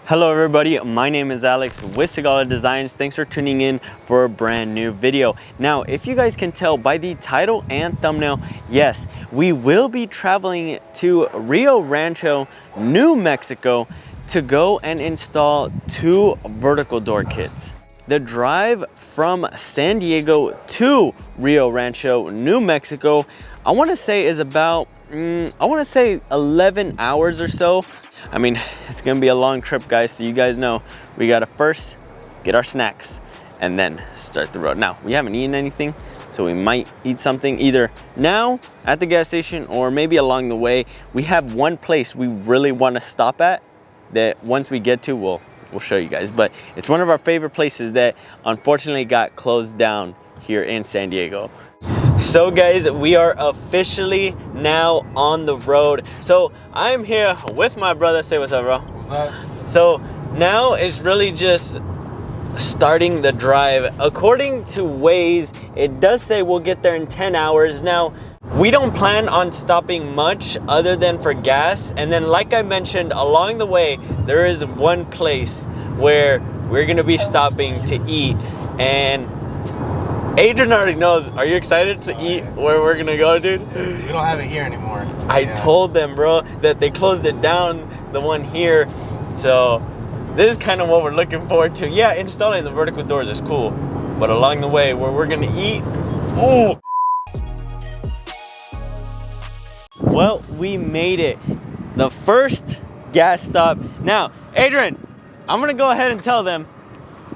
Hello everybody, my name is Alex with Sigala Designs. Thanks for tuning in for a brand new video. Now, if you guys can tell by the title and thumbnail, yes, we will be traveling to Rio Rancho, New Mexico to go and install 2 vertical door kits. The drive from San Diego to Rio Rancho, New Mexico, I want to say is about, 11 hours or so. I mean, it's gonna be a long trip, guys, so you guys know we gotta first get our snacks and then start the road. Now, we haven't eaten anything, so we might eat something either now at the gas station or maybe along the way. We have one place we really want to stop at that once we get to, we'll show you guys, but it's one of our favorite places that unfortunately got closed down here in San Diego. So guys, we are officially now on the road. So I'm here with my brother. Say what's up, bro. What's up? So now it's really just starting the drive. According to Waze, it does say we'll get there in 10 hours. Now, we don't plan on stopping much other than for gas. And then like I mentioned, along the way, there is one place where we're gonna be stopping to eat. And Adrian already knows. Are you excited to eat where we're gonna go, dude? We don't have it here anymore. I told them, bro, that they closed it down, the one here. So this is kind of what we're looking forward to. Yeah, installing the vertical doors is cool, but along the way where we're gonna eat, oh. Well, we made it. The first gas stop. Now, Adrian, I'm gonna go ahead and tell them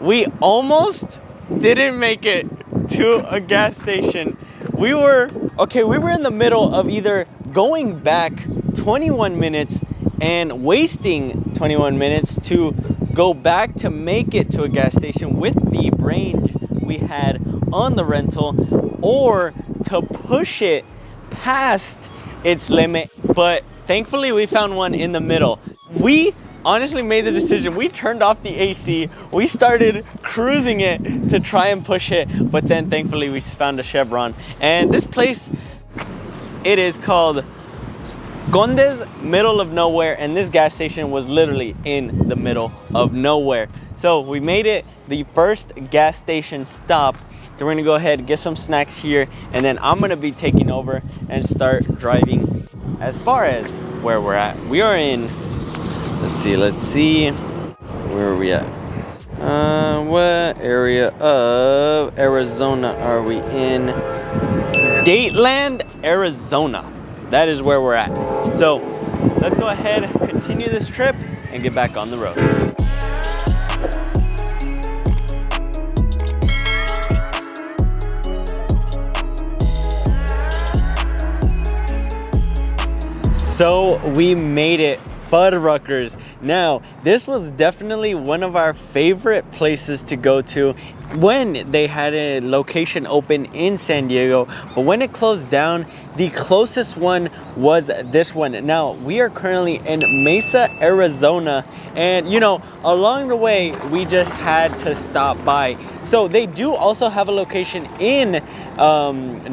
we almost didn't make it to a gas station. We were in the middle of either going back 21 minutes and wasting 21 minutes to go back to make it to a gas station with the range we had on the rental, or to push it past its limit. But thankfully we found one in the middle. We honestly made the decision. We turned off the AC. We started cruising it to try and push it, but then thankfully we found a Chevron. And this place, it is called Condes, middle of nowhere, and this gas station was literally in the middle of nowhere. So we made it the first gas station stop. So we're gonna go ahead and get some snacks here, and then I'm gonna be taking over and start driving as far as where we're at. We are in, let's see, where are we at? What area of Arizona are we in? Dateland, Arizona. That is where we're at. So let's go ahead, continue this trip, and get back on the road. So we made it. Fuddruckers. Now, this was definitely one of our favorite places to go to when they had a location open in San Diego, but when it closed down, the closest one was this one. Now, we are currently in Mesa, Arizona, and you know, along the way, we just had to stop by. So they do also have a location in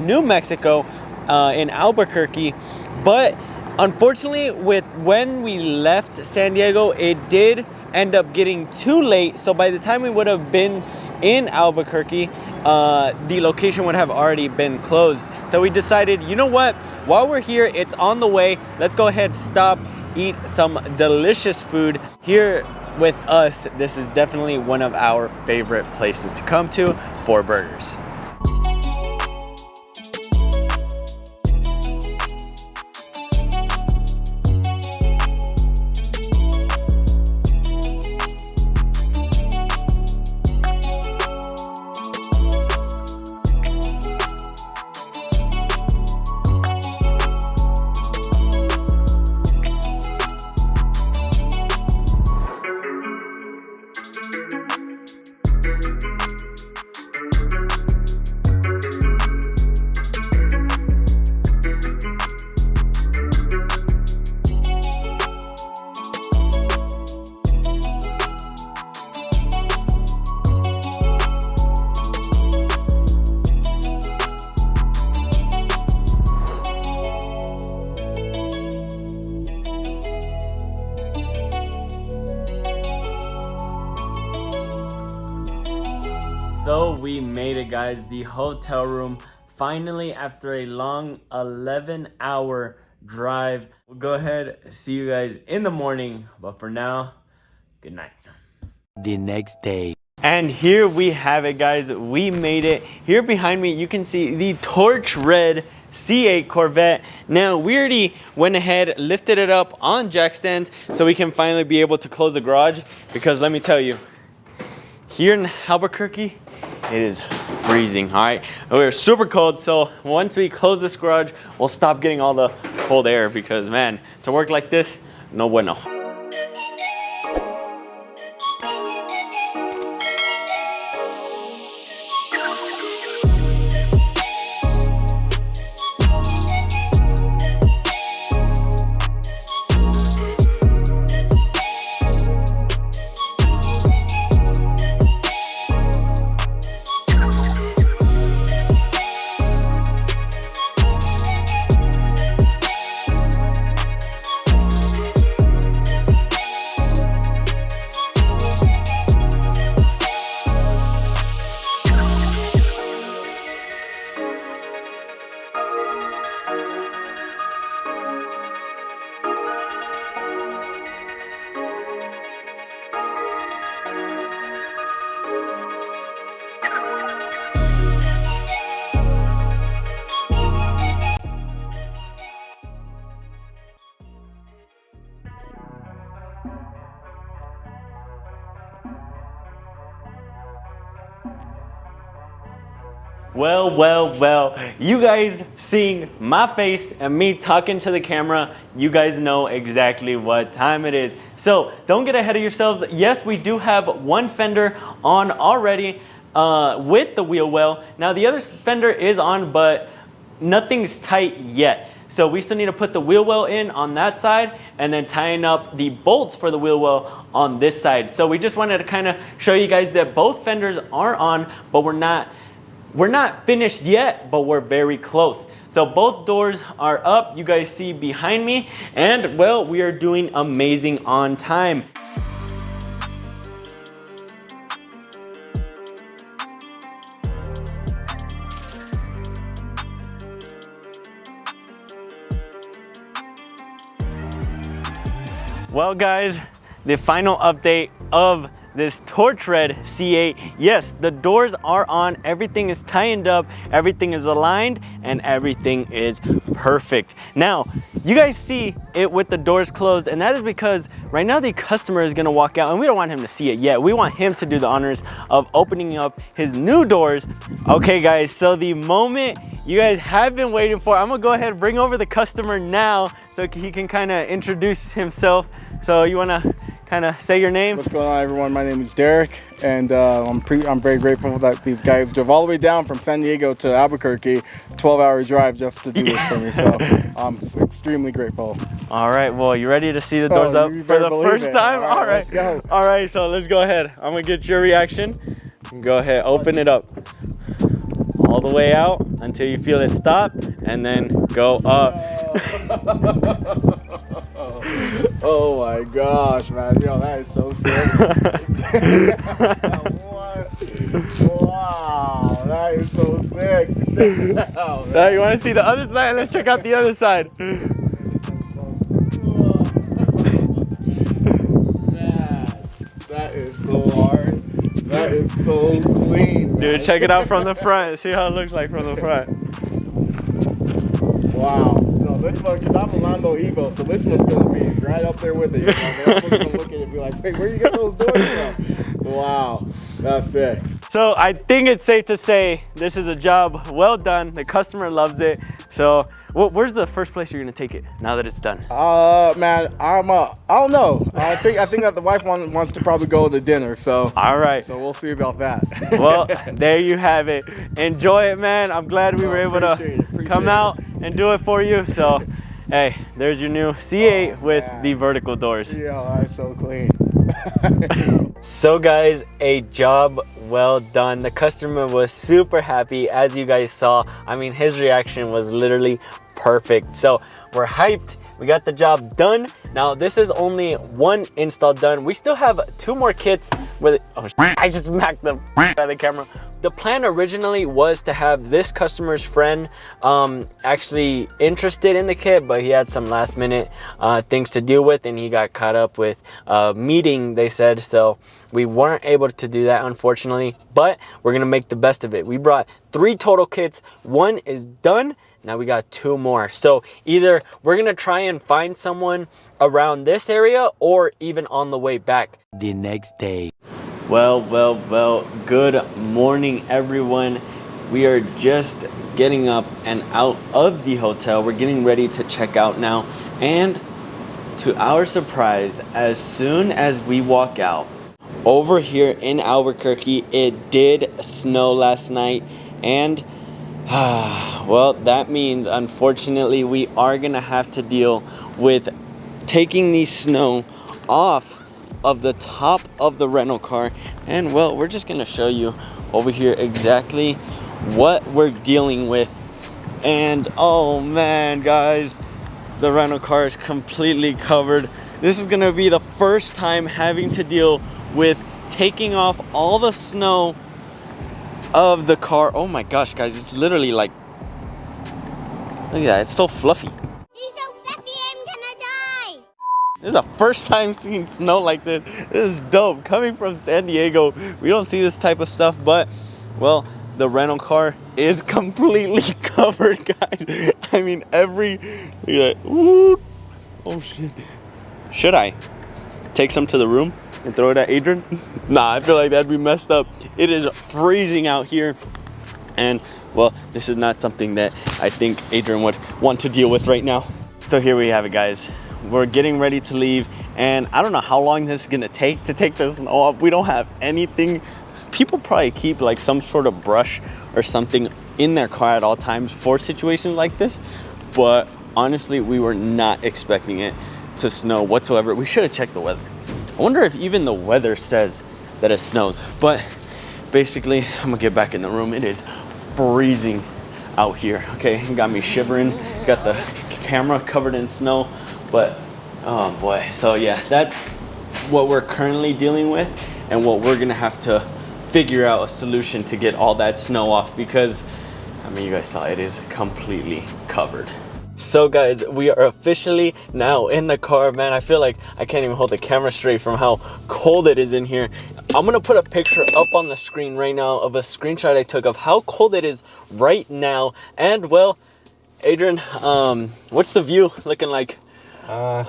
New Mexico, in Albuquerque, but unfortunately, when we left San Diego, it did end up getting too late. So by the time we would have been in Albuquerque, the location would have already been closed. So we decided, you know what? While we're here, it's on the way. Let's go ahead, stop, eat some delicious food. Here with us, this is definitely one of our favorite places to come to for burgers. So we made it, guys. The hotel room finally, after a long 11-hour drive. We'll go ahead, see you guys in the morning, but for now, good night. The next day. And here we have it, guys. We made it. Here behind me, you can see the torch red C8 Corvette. Now, we already went ahead, lifted it up on jack stands so we can finally be able to close the garage, because let me tell you, here in Albuquerque, it is freezing. All right, we're super cold, so once we close this garage, we'll stop getting all the cold air, because man, to work like this, no bueno. Well, you guys seeing my face and me talking to the camera, you guys know exactly what time it is. So don't get ahead of yourselves. Yes, we do have one fender on already with the wheel well. Now the other fender is on, but nothing's tight yet. So we still need to put the wheel well in on that side and then tying up the bolts for the wheel well on this side. So we just wanted to kind of show you guys that both fenders are on, but we're not finished yet, but we're very close. So both doors are up, you guys see behind me, and well, we are doing amazing on time. Well guys, the final update of this torch red C8. Yes, the doors are on, everything is tightened up, everything is aligned, and everything is perfect. Now, you guys see it with the doors closed, and that is because right now the customer is gonna walk out, and we don't want him to see it yet. We want him to do the honors of opening up his new doors. Okay guys, so the moment you guys have been waiting for, I'm gonna go ahead and bring over the customer now so he can kind of introduce himself. So you wanna kind of say your name? What's going on, everyone? My name is Derek, and I'm very grateful that these guys drove all the way down from San Diego to Albuquerque, 12-hour drive just to do this for me. So I'm extremely grateful. All right, well, you ready to see the doors up for the first time? All right, let's go. All right, so let's go ahead. I'm gonna get your reaction. Go ahead, open it up all the way out until you feel it stop, and then go up. Oh my gosh, man. Yo, that is so sick. What? Wow, that is so sick. Now you want to see the other side? Let's check out the other side. That is so hard. That is so clean, man. Dude, check it out from the front. See how it looks like from the front. Wow. No, this one, because I'm a Lando Evo, so this one's going to be right up there with it. You know? I'm going to look at it and be like, wait, where you get those doors from? Wow. That's sick. So I think it's safe to say this is a job well done. The customer loves it. So where's the first place you're gonna take it now that it's done? Man, I don't know. I think that the wife wants to probably go to dinner. So all right. So we'll see about that. Well, there you have it. Enjoy it, man. I'm glad we were able to come out and do it for you. So, hey, there's your new C8 with the vertical doors. Yeah, that's so clean. So guys, a job well done. The customer was super happy, as you guys saw. I mean, his reaction was literally perfect. So We're hyped. We got the job done. Now this is only one install done. We still have 2 more kits with, oh, I just smacked the out of the camera. The plan originally was to have this customer's friend actually interested in the kit, but he had some last minute things to deal with, and he got caught up with a meeting, they said, so we weren't able to do that, unfortunately, but we're gonna make the best of it. We brought 3 total kits. 1 is done. Now we got 2 more. So either we're gonna try and find someone around this area or even on the way back. The next day. Well, good morning, everyone. We are just getting up and out of the hotel. We're getting ready to check out now. And to our surprise, as soon as we walk out, over here in Albuquerque, it did snow last night. And well, that means unfortunately we are gonna have to deal with taking the snow off of the top of the rental car. And well, we're just gonna show you over here exactly what we're dealing with. And oh man, guys, the rental car is completely covered. This is gonna be the first time having to deal with taking off all the snow of the car. Oh my gosh, guys, it's literally like, look at that, it's so fluffy. He's so fluffy, I'm gonna die. This is the first time seeing snow like this. This is dope. Coming from San Diego, we don't see this type of stuff, but well, the rental car is completely covered, guys. I mean, look at that. Ooh. Oh shit. Should I take some to the room and throw it at Adrian? Nah, I feel like that'd be messed up. It is freezing out here, and well, this is not something that I think Adrian would want to deal with right now. So here we have it, guys. We're getting ready to leave, and I don't know how long this is gonna take to take the snow off. We don't have anything. People probably keep like some sort of brush or something in their car at all times for situations like this, but honestly, we were not expecting it to snow whatsoever. We should have checked the weather. I wonder if even the weather says that it snows, but basically, I'm gonna get back in the room. It is freezing out here. Okay, it got me shivering. Got the camera covered in snow, but oh boy. So yeah, that's what we're currently dealing with, and what we're gonna have to figure out a solution to get all that snow off, because I mean, you guys saw it is completely covered. So guys, we are officially now in the car. Man, I feel like I can't even hold the camera straight from how cold it is in here. I'm gonna put a picture up on the screen right now of a screenshot I took of how cold it is right now. And well, Adrian, what's the view looking like? I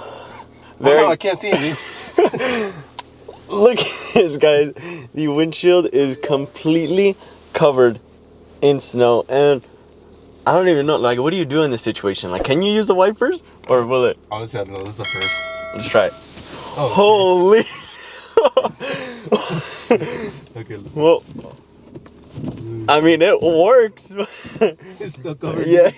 can't see anything. Look at this, guys. The windshield is completely covered in snow, and I don't even know, like, what do you do in this situation? Like, can you use the wipers, or will it? Honestly, I don't know. This is the first. Let's try it. Oh, holy. Okay, Well, I mean, it works. it's still covered. Yeah.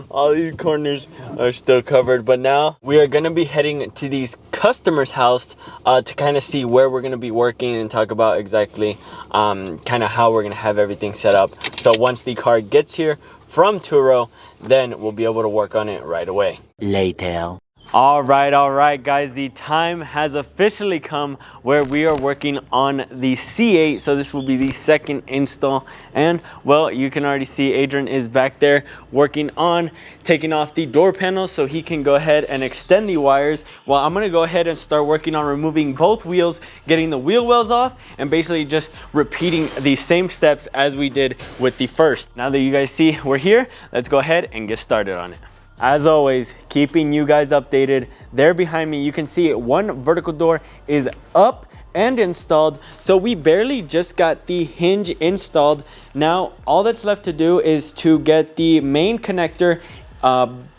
All these corners are still covered, but now we are gonna be heading to these customers' house to kind of see where we're gonna be working and talk about exactly kind of how we're gonna have everything set up. So once the car gets here from Turo, then we'll be able to work on it right away. Later. All right, guys, the time has officially come where we are working on the C8. So this will be the second install. And well, you can already see Adrian is back there working on taking off the door panels so he can go ahead and extend the wires. Well, I'm gonna go ahead and start working on removing both wheels, getting the wheel wells off, and basically just repeating the same steps as we did with the first. Now that you guys see we're here, let's go ahead and get started on it. As always, keeping you guys updated. There behind me, you can see one vertical door is up and installed. So we barely just got the hinge installed. Now, all that's left to do is to get the main connector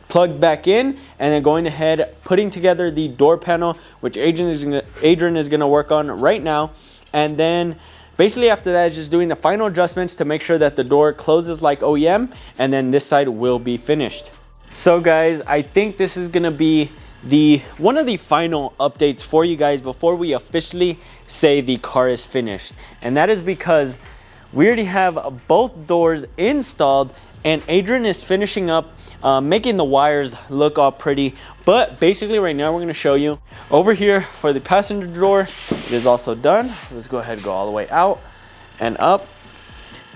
plugged back in, and then going ahead, putting together the door panel, which Adrian is gonna work on right now. And then basically after that, just doing the final adjustments to make sure that the door closes like OEM, and then this side will be finished. So guys, I think this is gonna be one of the final updates for you guys before we officially say the car is finished. And that is because we already have both doors installed and Adrian is finishing up making the wires look all pretty. But basically right now we're going to show you over here for the passenger door. It is also done. Let's go ahead and go all the way out and up,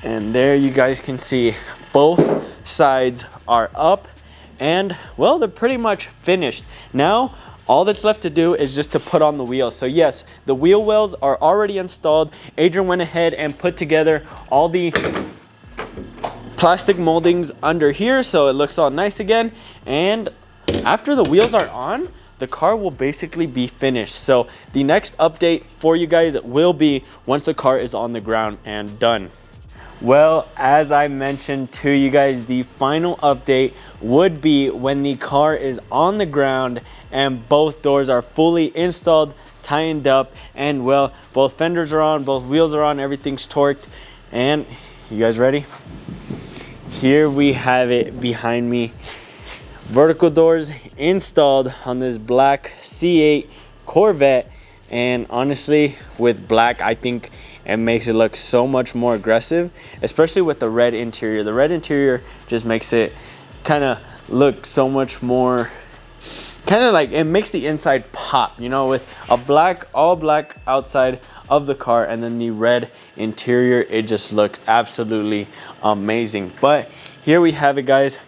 and there you guys can see both sides are up, and well, they're pretty much finished. Now all that's left to do is just to put on the wheels. So yes, the wheel wells are already installed. Adrian went ahead and put together all the plastic moldings under here so it looks all nice again, and after the wheels are on, the car will basically be finished. So the next update for you guys will be once the car is on the ground and done. Well, as I mentioned to you guys, the final update would be when the car is on the ground and both doors are fully installed, tightened up, and well, both fenders are on, both wheels are on, everything's torqued. And you guys ready? Here we have it behind me. Vertical doors installed on this black C8 Corvette, and honestly with black I think it makes it look so much more aggressive, especially with the red interior. The red interior just makes it kind of look so much more, kind of like it makes the inside pop, you know, with a black, all black outside of the car and then the red interior. It just looks absolutely amazing. But here we have it, guys.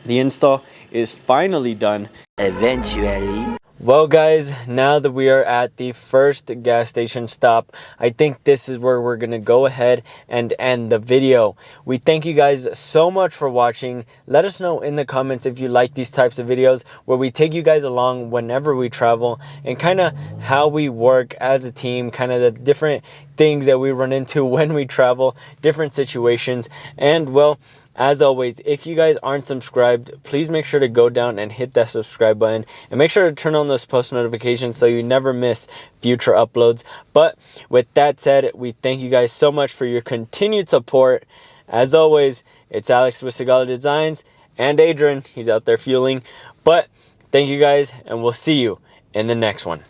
The install is finally done. Eventually. Well guys, now that we are at the first gas station stop, I think this is where we're gonna go ahead and end the video. We thank you guys so much for watching. Let us know in the comments if you like these types of videos where we take you guys along whenever we travel and kind of how we work as a team, kind of the different things that we run into when we travel, different situations. And well, as always, if you guys aren't subscribed, please make sure to go down and hit that subscribe button and make sure to turn on those post notifications so you never miss future uploads. But with that said, we thank you guys so much for your continued support. As always, it's Alex with Sigala Designs and Adrian. He's out there fueling. But thank you guys, and we'll see you in the next one.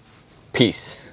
Peace.